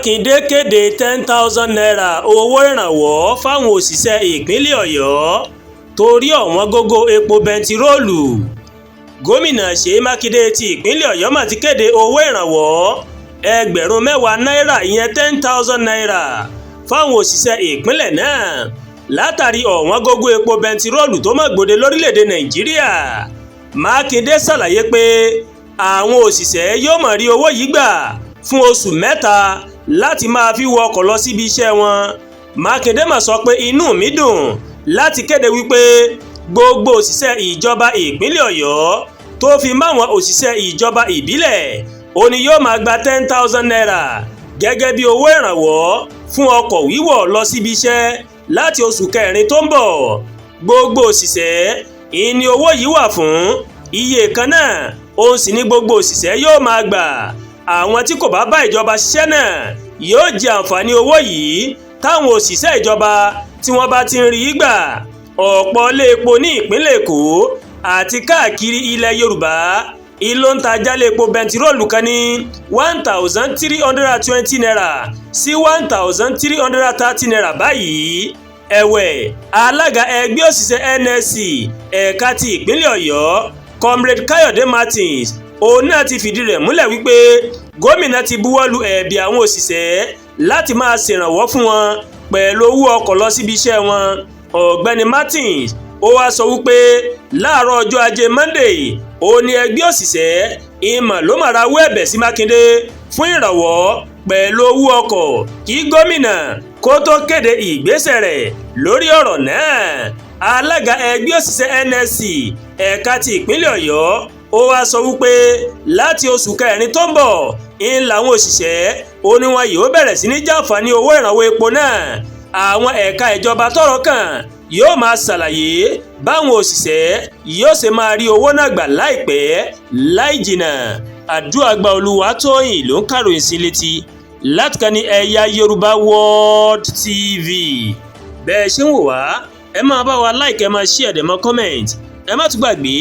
Mákindé kéde 10,000 naira owó ìrànwọ́ fáwọn òṣìṣẹ́ ìpínlẹ̀ Ọ̀yọ́ torí ọ̀wọ́n gógó epo bẹntiróòlù. Gómìnà Ṣèyí Mákindé ti ìpínlẹ̀ Ọ̀yọ́ mà ti kéde owó ìrànwọ́ ẹgbẹ̀rún 10 náírà ìyẹn 10,000 naira fáwọn òṣìṣẹ́ ìpínlẹ̀ náà látàrí ọ̀wọ́n gógó epo bẹntiróòlù tó mọ̀ gbòde lórílẹ̀‐èdè Nàìjíríà. Mákindé ṣàlàyé pé àwọn òṣìṣẹ́ yóò máa rí owó yìí gbà fún oṣù mẹ́ta láti máa fi wọ ọkọ̀ lọ síbi iṣẹ́ wọn. Mákindé mà sọ pé inú mi dùn láti kéde wípé gbogbo òṣìṣẹ́ ìjọba ìpínlẹ̀ Ọ̀yọ́ tó fi máwọn òṣìṣẹ́ ìjọba ìbílẹ̀ ó ní yóò máa gba 10,000 naira gẹ́gẹ́ bí owó ìrànwọ́ fún ọkọ̀ wíwọ̀ lọ síbi iṣẹ́ láti oṣù kẹrin tó ń bọ̀. Gbogbo òṣìṣẹ́ ìní owó yìí wà fún iye kan náà òun sì ní gbogbo òṣìṣẹ́ yóò máa gbà. Àwọn tí kò bá bá ìjọba ṣiṣẹ́ náà yóò jẹ àǹfààní owó yìí táwọn òṣìṣẹ́ ìjọba tí wọ́n bá ti ń rí gbà. Ọ̀pọ̀ ilé epo ní ìpínlẹ̀ Èkó àti káàkiri ilẹ̀ Yorùbá ìlò ń ta jálẹ̀ epo bẹntiróòlù kan ní 1,320 naira sí 1,330 naira báyìí. Ẹ̀wẹ̀, alága ẹgbẹ́ òṣìṣẹ́ NLC ẹ̀ka ti ìpínlẹ̀ Ọ̀yọ́ Comrade Káyọ̀dé Martins òun náà ti fìdí rẹ̀ múlẹ̀ wípé gómìnà ti buwọ́lu ẹ̀bì àwọn òṣìṣẹ́ láti máa ṣèrànwọ́ fún wọn pẹ̀lú owó ọkọ̀ lọ síbi iṣẹ́ wọn. Ọ̀gbẹ́ni Martins ó wá sọ wípé láàárọ̀ ọjọ́ ajé Monday òun ni ẹgbẹ́ òṣìṣẹ́ ìmọ̀ ló máa rawọ́ ẹ̀bẹ̀ sí Mákindé fún ìrànwọ́ pẹ̀lú owó ọkọ̀ kí gómìnà kó tó kéde ìgbésẹ̀ rẹ̀ lórí ọ̀rọ̀ náà. Alága ẹgbẹ́ òṣìṣẹ́ NLC ẹ̀ka ti ìpínlẹ̀ Ọ̀yọ́ ó wá sọ wípé láti oṣù kẹrin tó ń bọ̀ ń làwọn òṣìṣẹ́ ó ní wọn yóò bẹ̀rẹ̀ sí ní jàǹfààní owó ìrànwọ́ epo náà. Àwọn ẹ̀ka ìjọba tọ́rọ̀ kàn yóò máa ṣàlàyé báwọn òṣìṣẹ́ yóò ṣe máa rí owó náà gbà láìpẹ́ láì jìnnà. Àdúràgbà Olúwatóyìn ló ń kàròyìn sí létí láti kàní Ẹ̀yà Yorùbá World TV. Bẹ́ẹ̀ ṣe ń wò wá ẹ máa bá wa like ẹ máa share ẹ máa comment ẹ má tún gbàgbé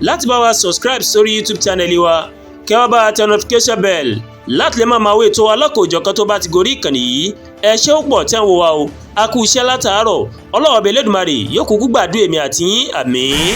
láti bá wa subscribe sórí YouTube channel wa kẹ́ wá bá wa tẹ notification bell láti lè máa wo ètò alákòójọ̀kan tó bá ti gorí ìkànnì yìí. Ẹ ṣé ó pọ̀ tí à ń wò wá o, a kú iṣẹ́ látàárọ̀. Ọlọ́run Ọba Elédùmarè yóò kúkú gbàdúrà èmi àti yín, àmín.